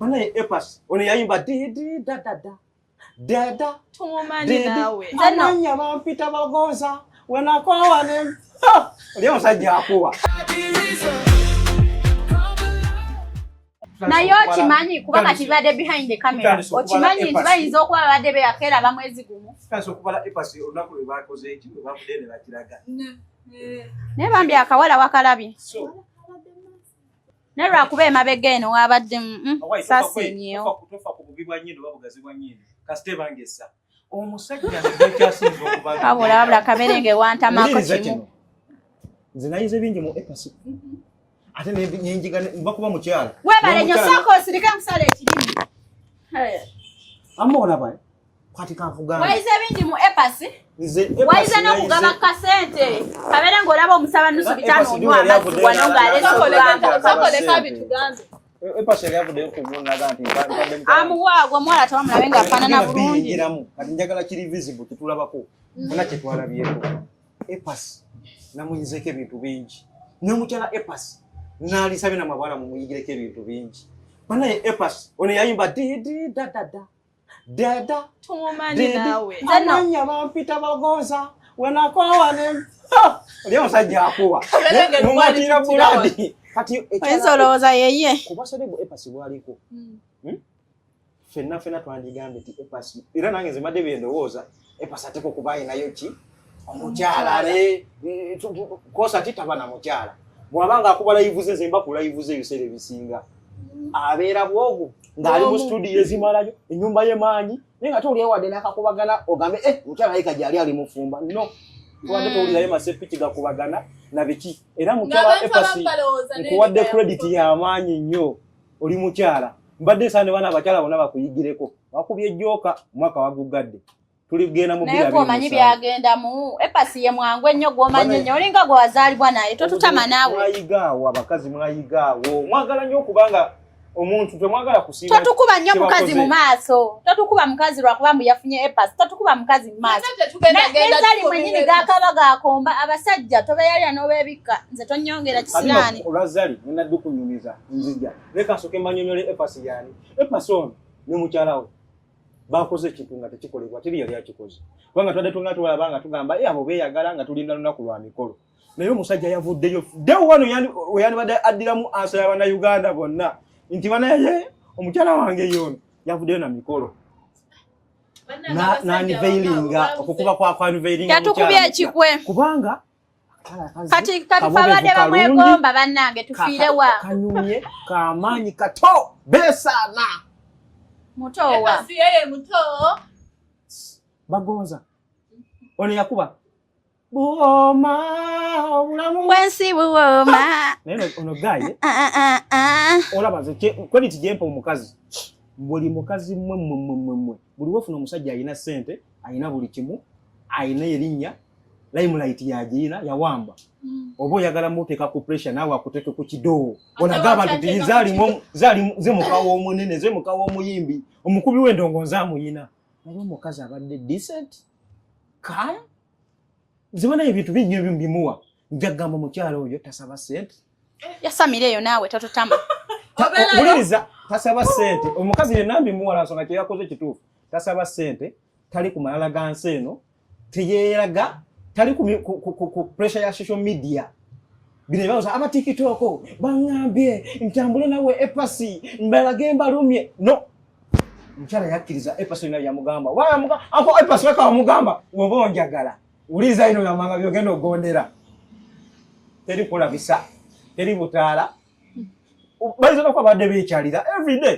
Bana Epas ono yayimba di da da da da da tumumanyi nawe amanya bampita bagonza wenakwawa ne leo sajja akuwa na yo kimanyi kuba kati bade behind the camera okimanyi nti bayinza okuba bade be yakera bamwezi gumu kaso kubala Epas onako bakoze eki bakudene bakiraga ne bambi akawala wakalabye ne lwakuba emabega eno wabadde sasinyewo kutofa ku bugibwa nyindo babugazibwa nyindo kasite bangesa omusajja n'ekyasinze okubaga abula kaberenge wantamako kimu zinayize bingi mu Epas ate n'enjiga bakuba mukyala webale nyo soko osirike nkusala ekirimi amona bae kwati kanfugana waize bingi mu Epas waize n'okugaba kasente kabere ng'olaba omusaba nusu bitano onywa amazzi wano ng'aleeta oluganda kakoleka bitugambe Epas yavudde okuvunaga nti amuwaagwa omuwala tewamulabe ng'afaanana bulungi kati njagala kiri visible tetulabako bona kyetwalabyeko Epas namuyizeko ebintu bingi n'omukyala Epas n'alisabye namabwala mumuyigireko ebintu bingi banaye Epas ono yayimba di da da da da da tumumanyi nawe amanya bampita bagonza wenakwawa ne leo sajja akuwa mumatira buladi kati enzolooza yeye kubasadebo Epas bwaliko fenna twandigambe ti Epas era nange nzimadde byendowooza Epas ateko kubaye nayo ki omukyala le kosa titaba na mukyala bwabanga akubala yivuze nze mba kulayivuze ebisere bisinga abeera bwogu ng'ali mu studio ezimalayo ennyumba ye maanyi naye nga tolyewadde n'akakubagana ogambe mukyala yeka gyali ali mufumba no tuwadde towulirayo masepiki gakubagana na biki era mukyala Epas nkuwadde credit y'amaanyi nnyo oli mukyala mbadde nsaane bana abakyala bonna bakuyigireko wakubye ejjooka omwaka wagugadde tuligenda mu naye gwomanyi byagenda mu Epas ye mwangu ennyo gwomanyi nnyo olinga gwe wazaalibwa naye totutama naawe mwayigaawo abakazi mwayigaawo mwagala nnyo okubanga omuntu temwagala kusiima totukuba nnyo mukazi mu maaso totukuba mukazi lwakuba mbu yafunye Epas totukuba mukazi mu maaso nezali mwenyini gakaba gakomba abasajja tobeyalya n'obeebikka nze tonyongera kisiraani olwazali nenadde okunyumiza nzija leka nsooke mbanyonyole Epas yaani Epas ono ne mukyala we bakoze ekintu nga tekikolebwa teri yali akikoze kubanga twadde tunga tulaba nga tugamba abo beeyagala nga tulinda lunaku lwa mikolo naye omusajja yavuddeyo ddewo wano yandibadde addiramu ansa y'Abannayuganda bonna nti banaye omukyala wange yono yavuddeyo na mikolo naniveilinga okukuba kwaniveilinga yatukubye ekikwe kubanga kati babadde bamwegomba bannange tufiirewa kanyumye kamaanyi kato beesaana mutowa Epas yeye muto bagonza ono yakuba buoma obulamu bwensi buwooma naye ono gaye olaba nze credit gyempa omukazi buli mukazi mmwe buli wefuna omusajja alina ssente alina buli kimu alina erinnya limelight yagiina yawamba oba oyagala muteeka ku pressure naawe akuteeke ku kidoowo olaga abantu ti ze mukawo omunene ze mukawo omuyimbi omukubi w'endongonza amuyina naye omukazi abadde decent kaya zibona ebintu bingi bimuwa njagamba mukyala oyo tasaba ssente yasamira eyo naawe totutama buliriza tasaba ssente omukazi yenna mbimuwala nsonga kyeyakoze kituufu tasaba ssente tali ku malala ga nsi eno teyeeraga tali ku pressure ya social media bino ebibazo aba TikTok bangambye ntambule nawe Epas mbalage mbalumye no mukyala yakkiriza Epas naye yamugamba ako Epas weka wamugamba woba onjagala uliza ino yamanga byogenda ogondera teri kulabisa teri butaala bayiza n'okuba badde beekyalira every day